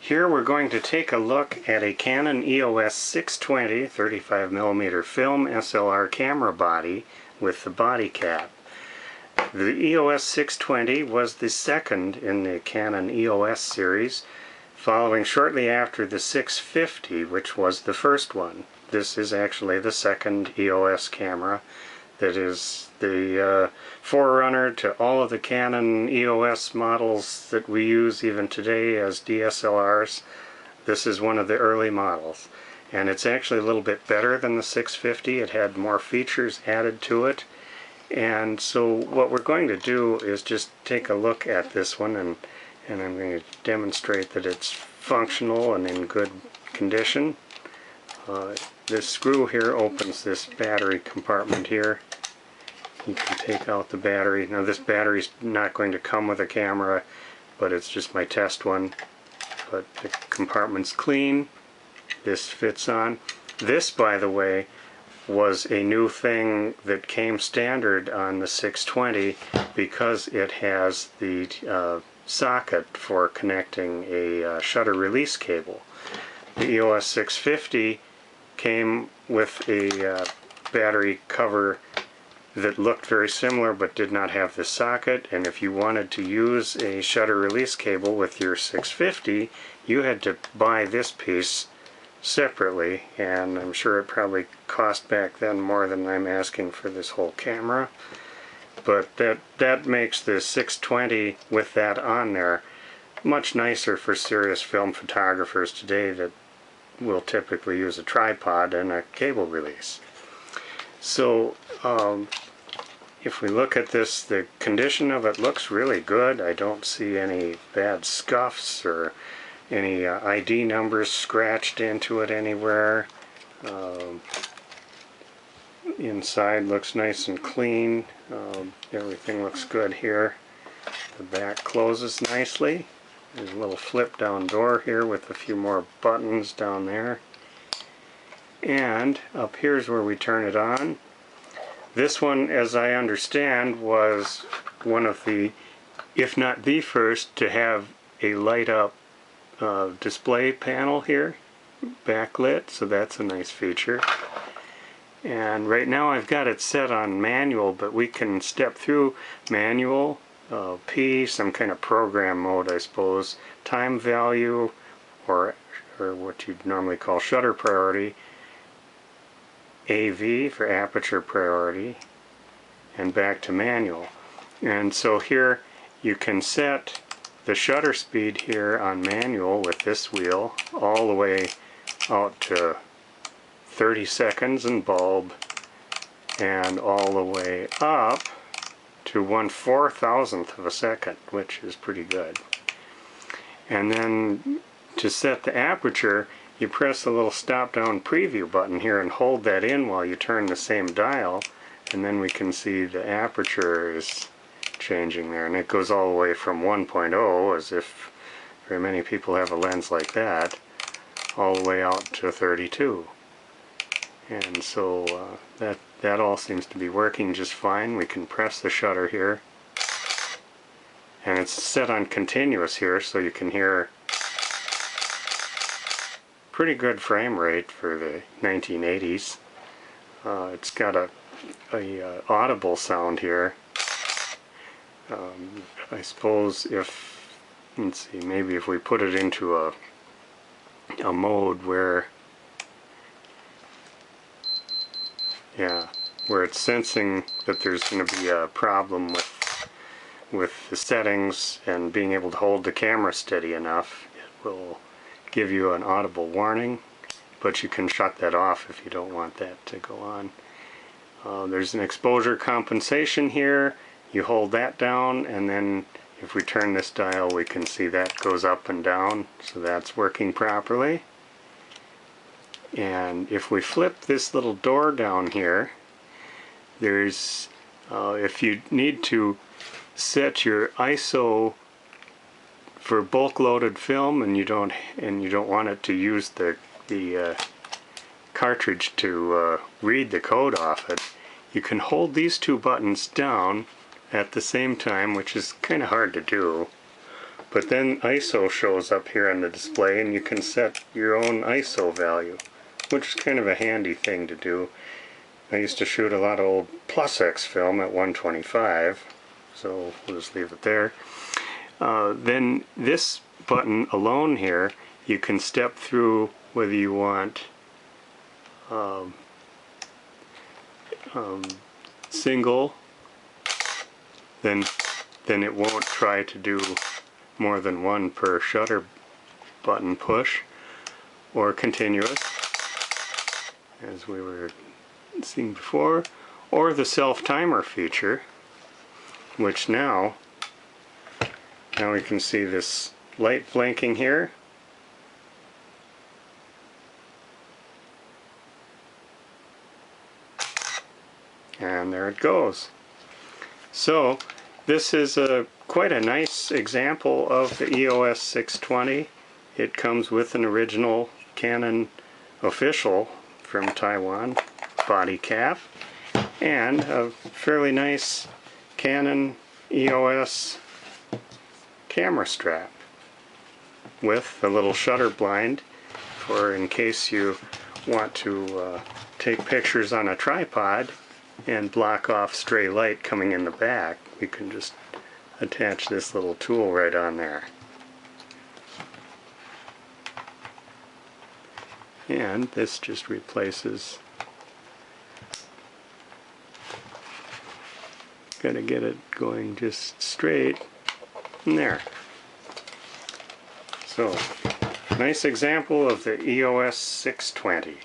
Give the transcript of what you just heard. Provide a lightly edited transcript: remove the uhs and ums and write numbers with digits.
Here we're going to take a look at a Canon EOS 620 35mm film SLR camera body with the body cap. The EOS 620 was the second in the Canon EOS series, following shortly after the 650, which was the first one. This is actually the second EOS camera that is the forerunner to all of the Canon EOS models that we use even today as DSLRs. This is one of the early models, and it's actually a little bit better than the 650. It had more features added to it, and so what we're going to do is just take a look at this one, and I'm going to demonstrate that it's functional and in good condition. This screw here opens this battery compartment here. You can take out the battery. Now this battery's not going to come with a camera, but it's just my test one. But the compartment's clean. This fits on. This, by the way, was a new thing that came standard on the 620 because it has the socket for connecting a shutter release cable. The EOS 650 came with a battery cover that looked very similar but did not have the socket, and if you wanted to use a shutter release cable with your 650, you had to buy this piece separately, and I'm sure it probably cost back then more than I'm asking for this whole camera. But that makes the 620 with that on there much nicer for serious film photographers today that will typically use a tripod and a cable release. So if we look at this, the condition of it looks really good. I don't see any bad scuffs or any ID numbers scratched into it anywhere. Inside looks nice and clean. Everything looks good here. The back closes nicely. There's a little flip down door here with a few more buttons down there. And up here's where we turn it on. This one, as I understand, was one of the, if not the first, to have a light up display panel here, backlit, so that's a nice feature. And right now I've got it set on manual, but we can step through manual, P, some kind of program mode I suppose, time value, or what you'd normally call shutter priority, AV for aperture priority, and back to manual. And so here you can set the shutter speed here on manual with this wheel all the way out to 30 seconds in bulb, and all the way up to 1/4000th of a second, which is pretty good. And then to set the aperture, you press the little stop down preview button here and hold that in while you turn the same dial, and then we can see the aperture is changing there, and it goes all the way from 1.0, as if very many people have a lens like that, all the way out to 32. And so that all seems to be working just fine. We can press the shutter here, and it's set on continuous here, so you can hear pretty good frame rate for the 1980s. It's got a audible sound here. I suppose if, let's see, maybe if we put it into a mode where, yeah, where it's sensing that there's going to be a problem with the settings and being able to hold the camera steady enough, it will give you an audible warning, but you can shut that off if you don't want that to go on. There's an exposure compensation here. You hold that down, and then if we turn this dial we can see that goes up and down, so that's working properly. And if we flip this little door down here, there's if you need to set your ISO for bulk loaded film and you don't want it to use the cartridge to read the code off it, you can hold these two buttons down at the same time, which is kind of hard to do, But then ISO shows up here on the display, and you can set your own ISO value, which is kind of a handy thing to do. I used to shoot a lot of old PlusX film at 125, so we'll just leave it there. Then this button alone here, you can step through whether you want single, then it won't try to do more than one per shutter button push, or continuous, as we were seeing before, or the self-timer feature, which now we can see this light blinking here. And there it goes. So this is quite a nice example of the EOS 620. It comes with an original Canon official from Taiwan body cap and a fairly nice Canon EOS camera strap with a little shutter blind for in case you want to take pictures on a tripod and block off stray light coming in the back. You can just attach this little tool right on there. And this just replaces, gotta get it going just straight in there. So, nice example of the EOS 620.